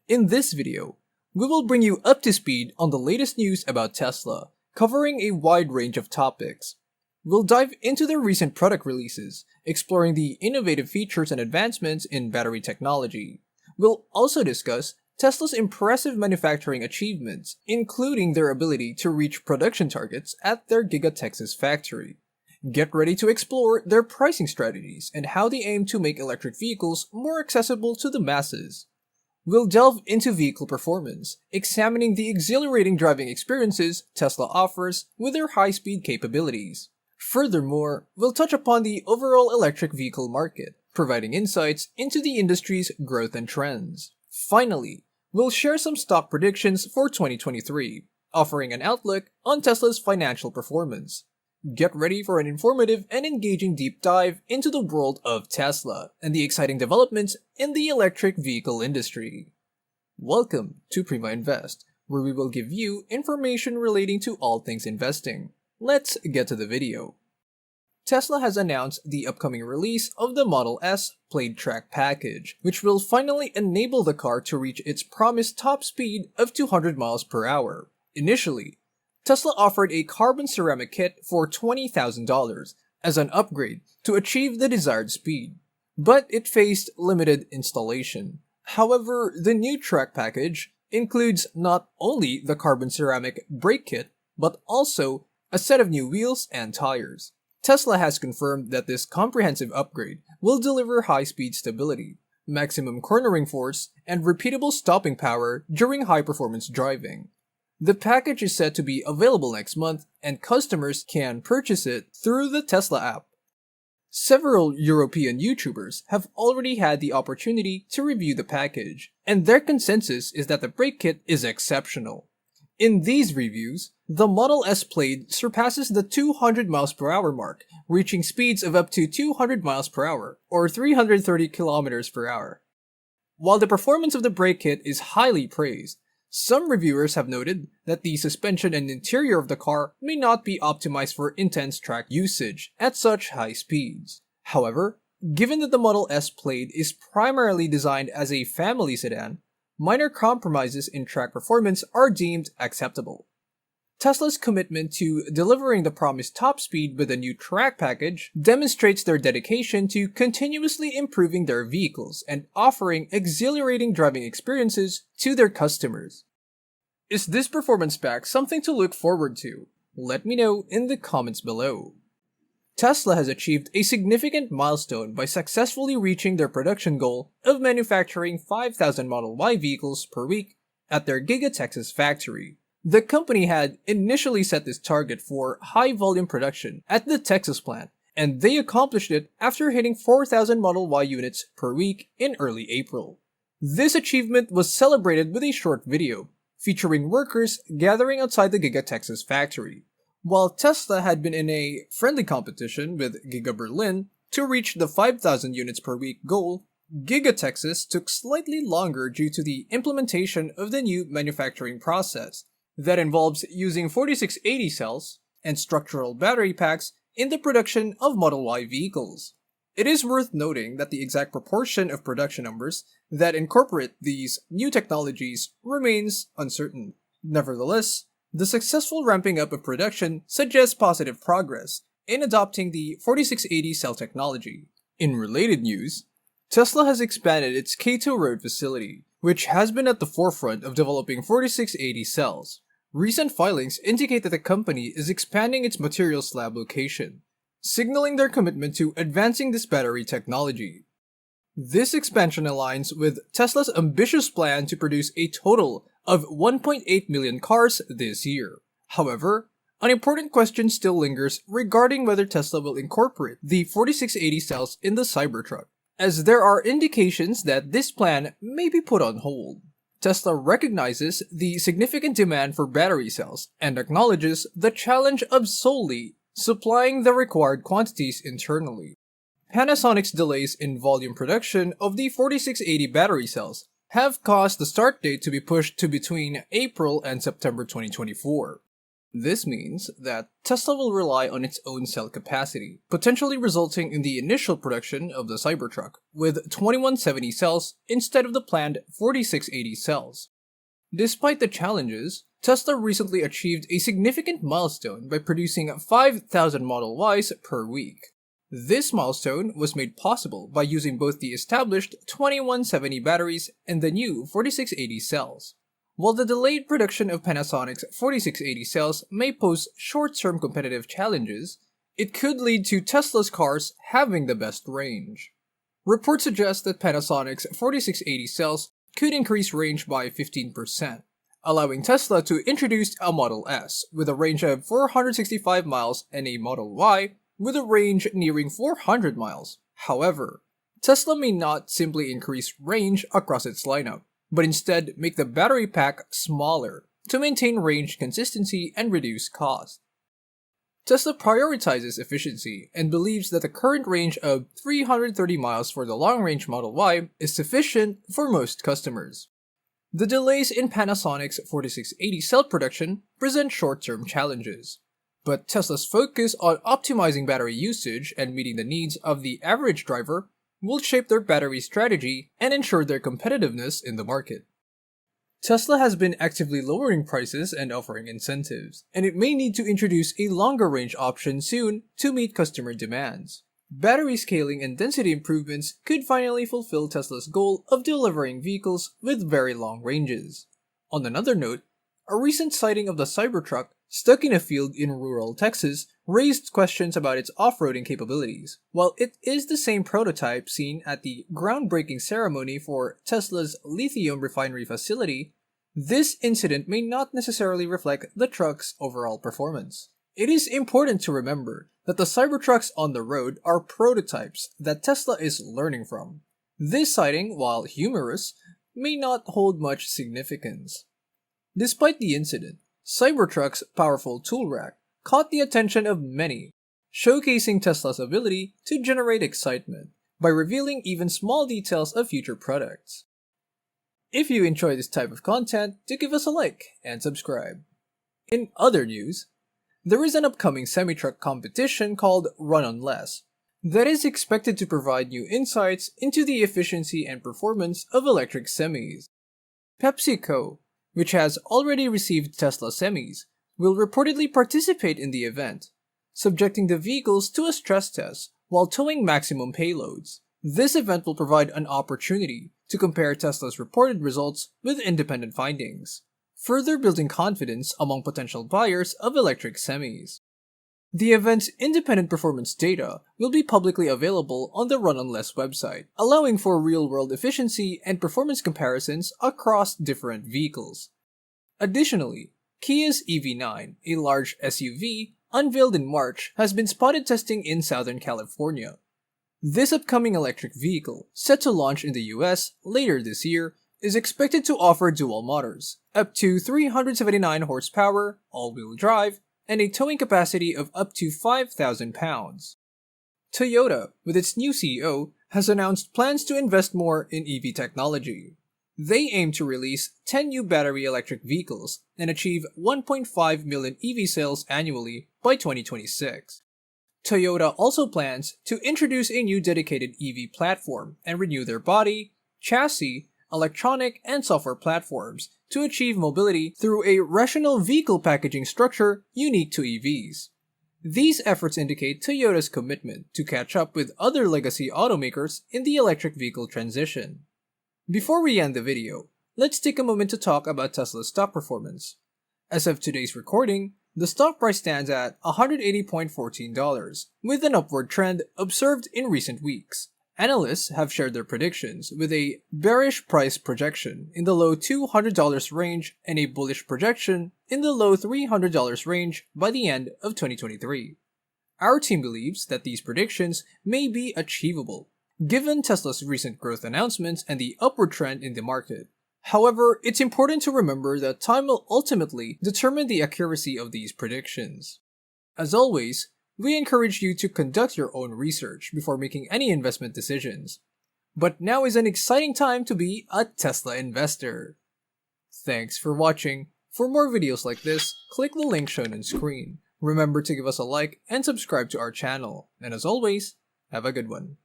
In this video, we will bring you up to speed on the latest news about Tesla, covering a wide range of topics. We'll dive into their recent product releases, exploring the innovative features and advancements in battery technology. We'll also discuss Tesla's impressive manufacturing achievements, including their ability to reach production targets at their Giga Texas factory. Get ready to explore their pricing strategies and how they aim to make electric vehicles more accessible to the masses. We'll delve into vehicle performance, examining the exhilarating driving experiences Tesla offers with their high-speed capabilities. Furthermore, we'll touch upon the overall electric vehicle market, providing insights into the industry's growth and trends. Finally, we'll share some stock predictions for 2023, offering an outlook on Tesla's financial performance. Get ready for an informative and engaging deep dive into the world of Tesla and the exciting developments in the electric vehicle industry. Welcome to Prima Invest, where we will give you information relating to all things investing. Let's get to the video. Tesla has announced the upcoming release of the Model S Plaid Track package, which will finally enable the car to reach its promised top speed of 200 miles per hour. Initially, Tesla offered a carbon ceramic kit for $20,000 as an upgrade to achieve the desired speed, but it faced limited installation. However, the new track package includes not only the carbon ceramic brake kit, but also a set of new wheels and tires. Tesla has confirmed that this comprehensive upgrade will deliver high-speed stability, maximum cornering force, and repeatable stopping power during high-performance driving. The package is set to be available next month, and customers can purchase it through the Tesla app. Several European YouTubers have already had the opportunity to review the package, and their consensus is that the brake kit is exceptional. In these reviews, the Model S Plaid surpasses the 200 miles per hour mark, reaching speeds of up to 200 miles per hour, or 330 kilometers per hour. While the performance of the brake kit is highly praised, some reviewers have noted that the suspension and interior of the car may not be optimized for intense track usage at such high speeds. However, given that the Model S Plaid is primarily designed as a family sedan, minor compromises in track performance are deemed acceptable. Tesla's commitment to delivering the promised top speed with a new track package demonstrates their dedication to continuously improving their vehicles and offering exhilarating driving experiences to their customers. Is this performance pack something to look forward to? Let me know in the comments below. Tesla has achieved a significant milestone by successfully reaching their production goal of manufacturing 5,000 Model Y vehicles per week at their Giga Texas factory. The company had initially set this target for high-volume production at the Texas plant, and they accomplished it after hitting 4,000 Model Y units per week in early April. This achievement was celebrated with a short video, featuring workers gathering outside the Giga Texas factory. While Tesla had been in a friendly competition with Giga Berlin to reach the 5,000 units per week goal, Giga Texas took slightly longer due to the implementation of the new manufacturing process that involves using 4680 cells and structural battery packs in the production of Model Y vehicles. It is worth noting that the exact proportion of production numbers that incorporate these new technologies remains uncertain. Nevertheless, the successful ramping up of production suggests positive progress in adopting the 4680 cell technology. In related news, Tesla has expanded its Kato Road facility, which has been at the forefront of developing 4680 cells. Recent filings indicate that the company is expanding its materials lab location, signaling their commitment to advancing this battery technology. This expansion aligns with Tesla's ambitious plan to produce a total of 1.8 million cars this year. However, an important question still lingers regarding whether Tesla will incorporate the 4680 cells in the Cybertruck, as there are indications that this plan may be put on hold. Tesla recognizes the significant demand for battery cells and acknowledges the challenge of solely supplying the required quantities internally. Panasonic's delays in volume production of the 4680 battery cells have caused the start date to be pushed to between April and September 2024. This means that Tesla will rely on its own cell capacity, potentially resulting in the initial production of the Cybertruck with 2170 cells instead of the planned 4680 cells. Despite the challenges, Tesla recently achieved a significant milestone by producing 5,000 Model Ys per week. This milestone was made possible by using both the established 2170 batteries and the new 4680 cells. While the delayed production of Panasonic's 4680 cells may pose short-term competitive challenges, it could lead to Tesla's cars having the best range. Reports suggest that Panasonic's 4680 cells could increase range by 15%, allowing Tesla to introduce a Model S with a range of 465 miles and a Model Y with a range nearing 400 miles. However, Tesla may not simply increase range across its lineup, but instead make the battery pack smaller to maintain range consistency and reduce cost. Tesla prioritizes efficiency and believes that the current range of 330 miles for the long-range Model Y is sufficient for most customers. The delays in Panasonic's 4680 cell production present short-term challenges, but Tesla's focus on optimizing battery usage and meeting the needs of the average driver will shape their battery strategy and ensure their competitiveness in the market. Tesla has been actively lowering prices and offering incentives, and it may need to introduce a longer range option soon to meet customer demands. Battery scaling and density improvements could finally fulfill Tesla's goal of delivering vehicles with very long ranges. On another note, a recent sighting of the Cybertruck stuck in a field in rural Texas raised questions about its off-roading capabilities. While it is the same prototype seen at the groundbreaking ceremony for Tesla's lithium refinery facility, this incident may not necessarily reflect the truck's overall performance. It is important to remember that the Cybertrucks on the road are prototypes that Tesla is learning from. This sighting, while humorous, may not hold much significance. Despite the incident, Cybertruck's powerful tool rack caught the attention of many, showcasing Tesla's ability to generate excitement by revealing even small details of future products. If you enjoy this type of content, do give us a like and subscribe. In other news, there is an upcoming semi-truck competition called Run on Less that is expected to provide new insights into the efficiency and performance of electric semis. PepsiCo, which has already received Tesla semis, will reportedly participate in the event, subjecting the vehicles to a stress test while towing maximum payloads. This event will provide an opportunity to compare Tesla's reported results with independent findings, further building confidence among potential buyers of electric semis. The event's independent performance data will be publicly available on the Run on Less website, allowing for real-world efficiency and performance comparisons across different vehicles. Additionally, Kia's EV9, a large SUV, unveiled in March, has been spotted testing in Southern California. This upcoming electric vehicle, set to launch in the US later this year, is expected to offer dual motors, up to 379 horsepower, all-wheel drive, and a towing capacity of up to 5,000 pounds. Toyota, with its new CEO, has announced plans to invest more in EV technology. They aim to release 10 new battery electric vehicles and achieve 1.5 million EV sales annually by 2026. Toyota also plans to introduce a new dedicated EV platform and renew their body, chassis, electronic, and software platforms to achieve mobility through a rational vehicle packaging structure unique to EVs. These efforts indicate Toyota's commitment to catch up with other legacy automakers in the electric vehicle transition. Before we end the video, let's take a moment to talk about Tesla's stock performance. As of today's recording, the stock price stands at $180.14, with an upward trend observed in recent weeks. Analysts have shared their predictions, with a bearish price projection in the low $200 range and a bullish projection in the low $300 range by the end of 2023. Our team believes that these predictions may be achievable, given Tesla's recent growth announcements and the upward trend in the market. However, it's important to remember that time will ultimately determine the accuracy of these predictions. As always, we encourage you to conduct your own research before making any investment decisions. But now is an exciting time to be a Tesla investor. Thanks for watching. For more videos like this, click the link shown on screen. Remember to give us a like and subscribe to our channel. And as always, have a good one.